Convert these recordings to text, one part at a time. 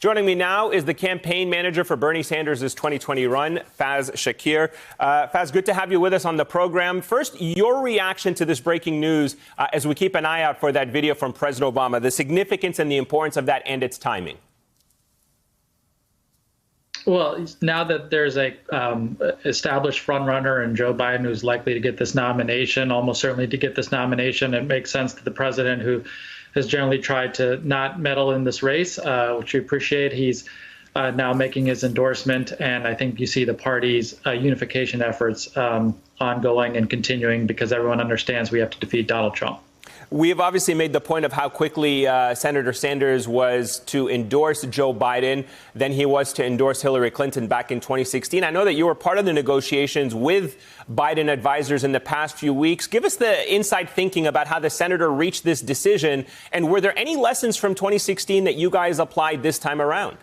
Joining me now is the campaign manager for Bernie Sanders' 2020 run, Faz Shakir. Faz, good to have you with us on the program. First, your reaction to this breaking news as we keep an eye out for that video from President Obama, the significance and the importance of that and its timing. Well, now that there's a established frontrunner and Joe Biden who's likely to get this nomination, almost certainly to get this nomination, it makes sense that the president, who has generally tried to not meddle in this race, which we appreciate, he's now making his endorsement. And I think you see the party's unification efforts ongoing and continuing because everyone understands we have to defeat Donald Trump. We have obviously made the point of how quickly Senator Sanders was to endorse Joe Biden, then he was to endorse Hillary Clinton back in 2016. I know that you were part of the negotiations with Biden advisors in the past few weeks. Give us the inside thinking about how the senator reached this decision, and were there any lessons from 2016 that you guys applied this time around?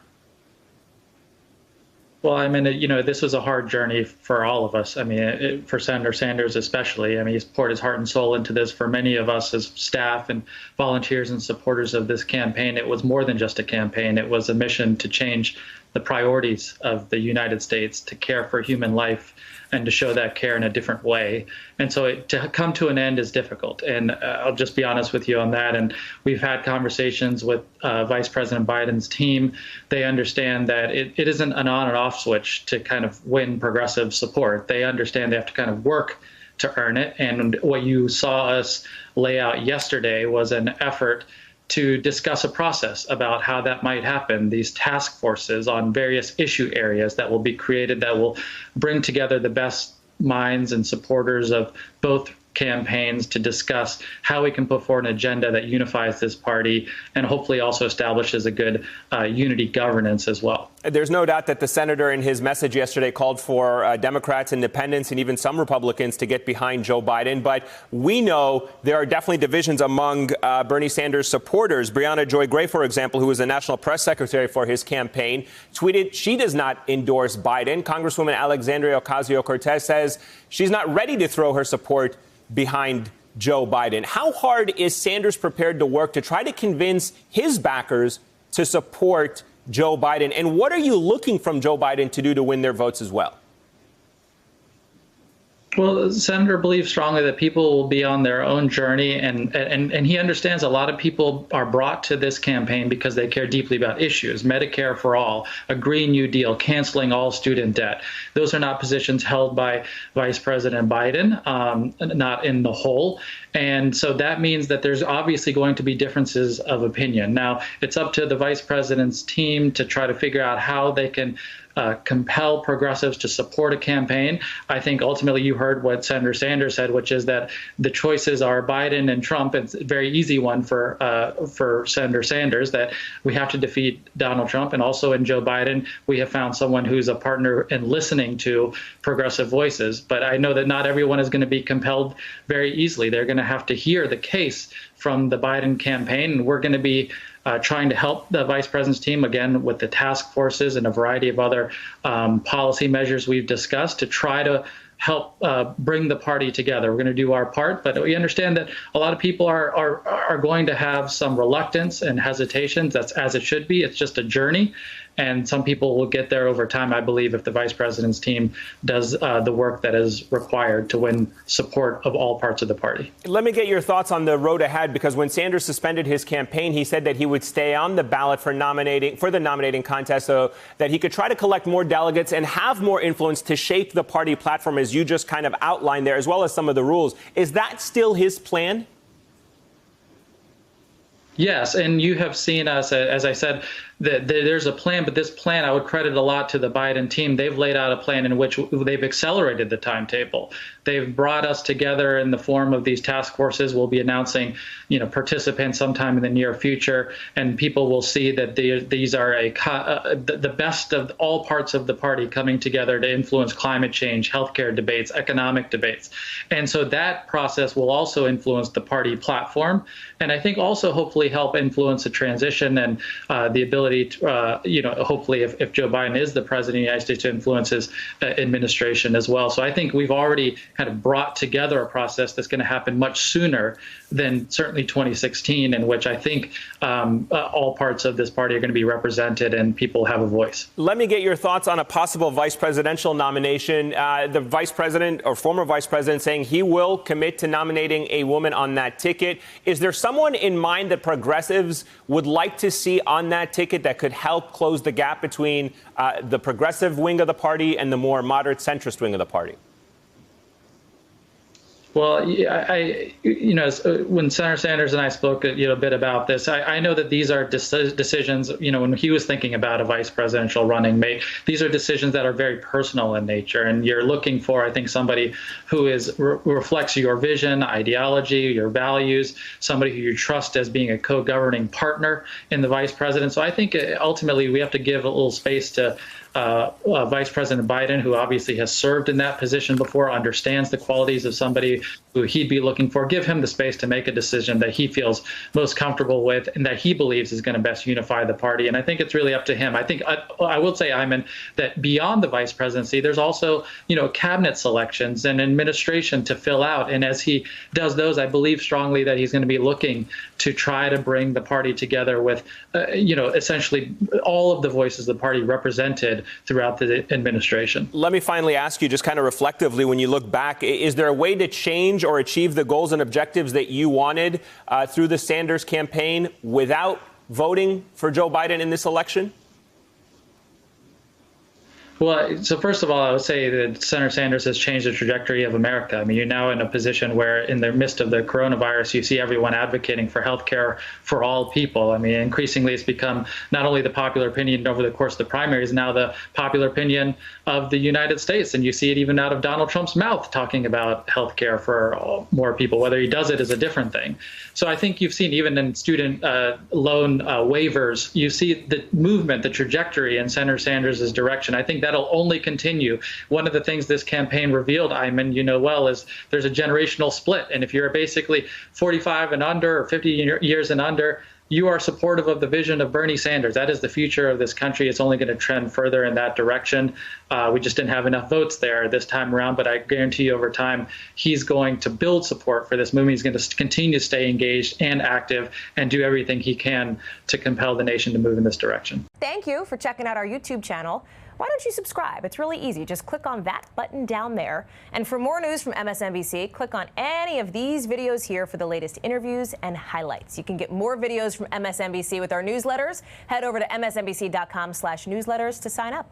Well, I mean, this was a hard journey for all of us. I mean, for Senator Sanders especially. I mean, he's poured his heart and soul into this. For many of us as staff and volunteers and supporters of this campaign, it was more than just a campaign. It was a mission to change the priorities of the United States, to care for human life and to show that care in a different way. And so to come to an end is difficult. And I'll just be honest with you on that. And we've had conversations with Vice President Biden's team. They understand that it isn't an on and off switch to kind of win progressive support. They understand they have to kind of work to earn it. And what you saw us lay out yesterday was an effort to discuss a process about how that might happen, these task forces on various issue areas that will be created that will bring together the best minds and supporters of both campaigns to discuss how we can put forward an agenda that unifies this party and hopefully also establishes a good unity governance as well. There's no doubt that the senator in his message yesterday called for Democrats, independents, and even some Republicans to get behind Joe Biden. But we know there are definitely divisions among Bernie Sanders supporters. Briahna Joy Gray, for example, who was the national press secretary for his campaign, tweeted she does not endorse Biden. Congresswoman Alexandria Ocasio-Cortez says she's not ready to throw her support behind Joe Biden. How hard is Sanders prepared to work to try to convince his backers to support Joe Biden? And what are you looking from Joe Biden to do to win their votes as well? Well, the senator believes strongly that people will be on their own journey, and he understands a lot of people are brought to this campaign because they care deeply about issues, Medicare for all, a Green New Deal, canceling all student debt. Those are not positions held by Vice President Biden, not in the whole. And so that means that there's obviously going to be differences of opinion. Now, it's up to the vice president's team to try to figure out how they can compel progressives to support a campaign. I think ultimately you heard what Senator Sanders said, which is that the choices are Biden and Trump. It's a very easy one for Senator Sanders, that we have to defeat Donald Trump. And also in Joe Biden, we have found someone who's a partner in listening to progressive voices. But I know that not everyone is going to be compelled very easily. They're going to have to hear the case from the Biden campaign, and we're going to be trying to help the vice president's team, again, with the task forces and a variety of other policy measures we've discussed to try to help bring the party together. We're going to do our part, but we understand that a lot of people are going to have some reluctance and hesitations. That's as it should be. It's just a journey. And some people will get there over time, I believe, if the vice president's team does the work that is required to win support of all parts of the party. Let me get your thoughts on the road ahead, because when Sanders suspended his campaign, he said that he would stay on the ballot for the nominating contest so that he could try to collect more delegates and have more influence to shape the party platform, as you just kind of outlined there, as well as some of the rules. Is that still his plan? Yes, and you have seen us, as I said, that there's a plan, but this plan, I would credit a lot to the Biden team. They've laid out a plan in which they've accelerated the timetable. They've brought us together in the form of these task forces. We'll be announcing, participants sometime in the near future, and people will see that these are the best of all parts of the party coming together to influence climate change, healthcare debates, economic debates. And so that process will also influence the party platform. And I think also hopefully hopefully help influence the transition and the ability to, hopefully if Joe Biden is the president of the United States, to influence his administration as well. So I think we've already kind of brought together a process that's going to happen much sooner than certainly 2016, in which I think all parts of this party are going to be represented and people have a voice. Let me get your thoughts on a possible vice presidential nomination. The vice president or former vice president saying he will commit to nominating a woman on that ticket. Is there someone in mind that progressives would like to see on that ticket that could help close the gap between the progressive wing of the party and the more moderate centrist wing of the party? Well, when Senator Sanders and I spoke a bit about this, I know that these are decisions, when he was thinking about a vice presidential running mate, these are decisions that are very personal in nature. And you're looking for, I think, somebody who reflects your vision, ideology, your values, somebody who you trust as being a co-governing partner in the vice president. So I think ultimately we have to give a little space to Vice President Biden, who obviously has served in that position before, understands the qualities of somebody who he'd be looking for. Give him the space to make a decision that he feels most comfortable with and that he believes is going to best unify the party. And I think it's really up to him. I think I will say, Ayman, that beyond the vice presidency, there's also, cabinet selections and administration to fill out. And as he does those, I believe strongly that he's going to be looking to try to bring the party together with, essentially all of the voices of the party represented throughout the administration. Let me finally ask you, just kind of reflectively, when you look back, is there a way to change or achieve the goals and objectives that you wanted through the Sanders campaign without voting for Joe Biden in this election? Well, so first of all, I would say that Senator Sanders has changed the trajectory of America. I mean, you're now in a position where in the midst of the coronavirus, you see everyone advocating for health care for all people. I mean, increasingly, it's become not only the popular opinion over the course of the primaries, now the popular opinion of the United States. And you see it even out of Donald Trump's mouth talking about health care for more people. Whether he does it is a different thing. So I think you've seen even in student loan waivers, you see the movement, the trajectory in Senator Sanders' direction. I think that'll only continue. One of the things this campaign revealed, Ayman, well, is there's a generational split. And if you're basically 45 and under or 50 years and under, you are supportive of the vision of Bernie Sanders. That is the future of this country. It's only going to trend further in that direction. We just didn't have enough votes there this time around, but I guarantee you over time, he's going to build support for this movement. He's going to continue to stay engaged and active and do everything he can to compel the nation to move in this direction. Thank you for checking out our YouTube channel. Why don't you subscribe? It's really easy. Just click on that button down there. And for more news from MSNBC, click on any of these videos here for the latest interviews and highlights. You can get more videos from MSNBC with our newsletters. Head over to msnbc.com/newsletters to sign up.